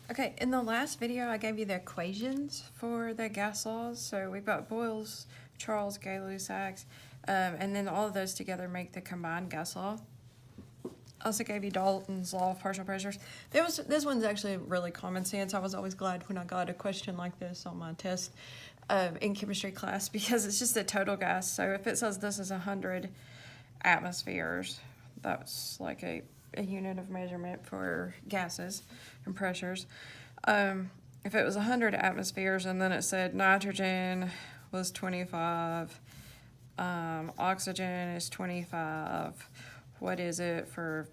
Okay, in the last video, I gave you the equations for the gas laws. So we've got Boyle's, Charles, Gay-Lussac's, and then all of those together make the combined gas law. I also gave you Dalton's law of partial pressures. This one's actually really common sense. I was always glad when I got a question like this on my test in chemistry class because it's just a total gas. So if it says this is 100 atmospheres, that's like a unit of measurement for gases and pressures. If it was 100 atmospheres and then it said nitrogen was 25, oxygen is 25, what is it for,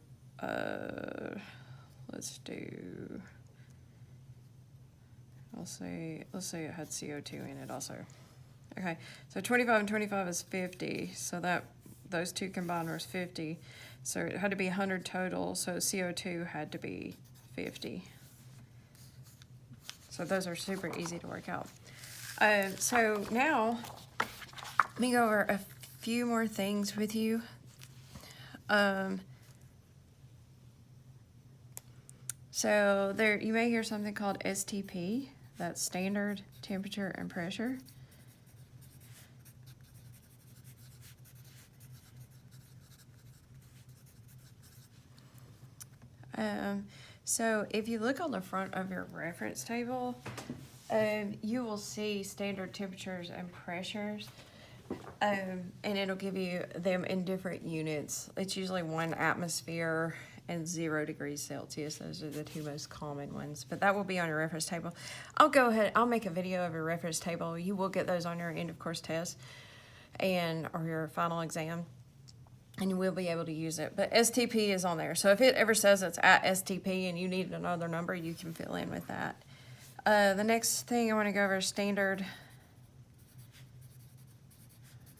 let's say it had CO2 in it also. Okay, so 25 and 25 is 50, so that those two combined was 50. So it had to be 100 total, so CO2 had to be 50. So those are super easy to work out. So now, let me go over a few more things with you. So there, you may hear something called STP, that's standard temperature and pressure. So if you look on the front of your reference table, you will see standard temperatures and pressures, and it'll give you them in different units. It's usually 1 atmosphere and 0 degrees Celsius. Those are the two most common ones, but that will be on your reference table. I'll go ahead, I'll make a video of your reference table. You will get those on your end of course test or your final exam, and you will be able to use it. But STP is on there. So if it ever says it's at STP and you need another number, you can fill in with that. The next thing I want to go over is standard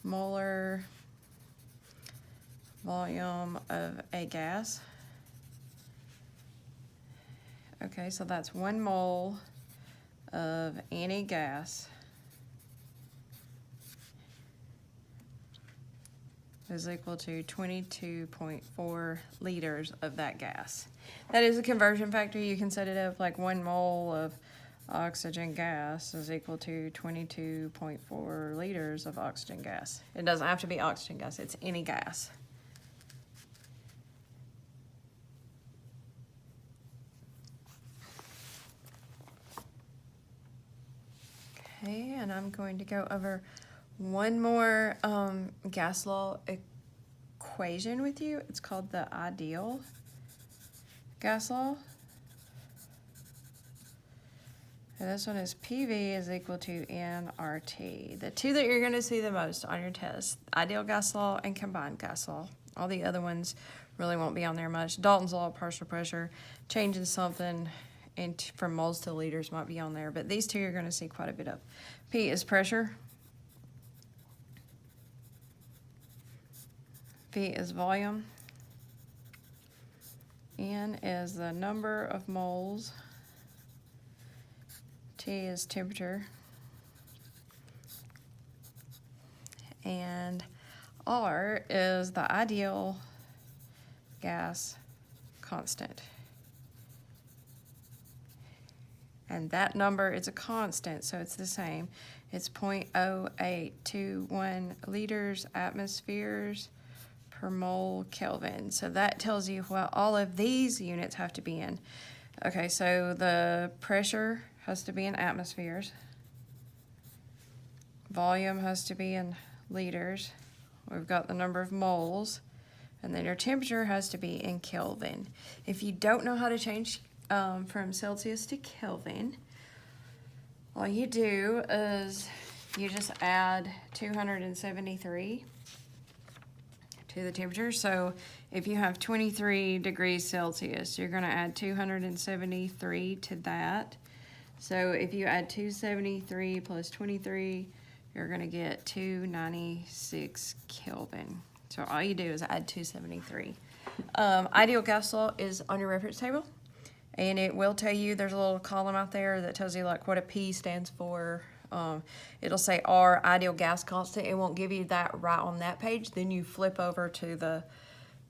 molar volume of a gas. Okay, so that's 1 mole of any gas is equal to 22.4 liters of that gas. That is a conversion factor. You can set it up like 1 mole of oxygen gas is equal to 22.4 liters of oxygen gas. It doesn't have to be oxygen gas, it's any gas. Okay, and I'm going to go over one more gas law equation with you. It's called the ideal gas law. And this one is PV is equal to nRT. The two that you're going to see the most on your test, ideal gas law and combined gas law. All the other ones really won't be on there much. Dalton's law of partial pressure, changing something from moles to liters might be on there, but these two you're going to see quite a bit of. P is pressure. V is volume. N is the number of moles. T is temperature. And R is the ideal gas constant. And that number is a constant, so it's the same. It's 0.0821 liters atmospheres per mole Kelvin. So that tells you what all of these units have to be in. Okay, so the pressure has to be in atmospheres. Volume has to be in liters. We've got the number of moles. And then your temperature has to be in Kelvin. If you don't know how to change from Celsius to Kelvin, all you do is you just add 273 to the temperature. So if you have 23 degrees Celsius, you're going to add 273 to that. So if you add 273 plus 23, you're going to get 296 Kelvin. So all you do is add 273. Ideal gas law is on your reference table, and it will tell you, there's a little column out there that tells you like what a P stands for. It'll say R, ideal gas constant. It won't give you that right on that page. Then you flip over to the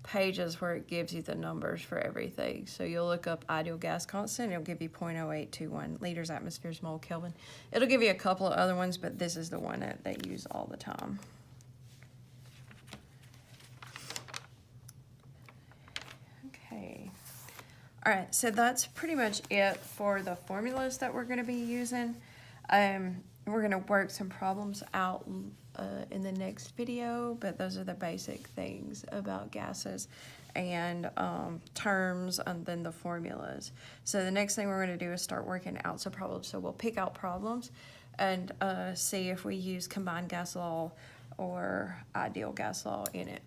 pages where it gives you the numbers for everything. So you'll look up ideal gas constant, it'll give you 0.0821 liters, atmospheres, mole, Kelvin. It'll give you a couple of other ones, but this is the one that they use all the time. Okay. All right, so that's pretty much it for the formulas that we're going to be using. We're going to work some problems out in the next video, but those are the basic things about gases and terms and then the formulas. So the next thing we're going to do is start working out some problems. So we'll pick out problems and see if we use combined gas law or ideal gas law in it.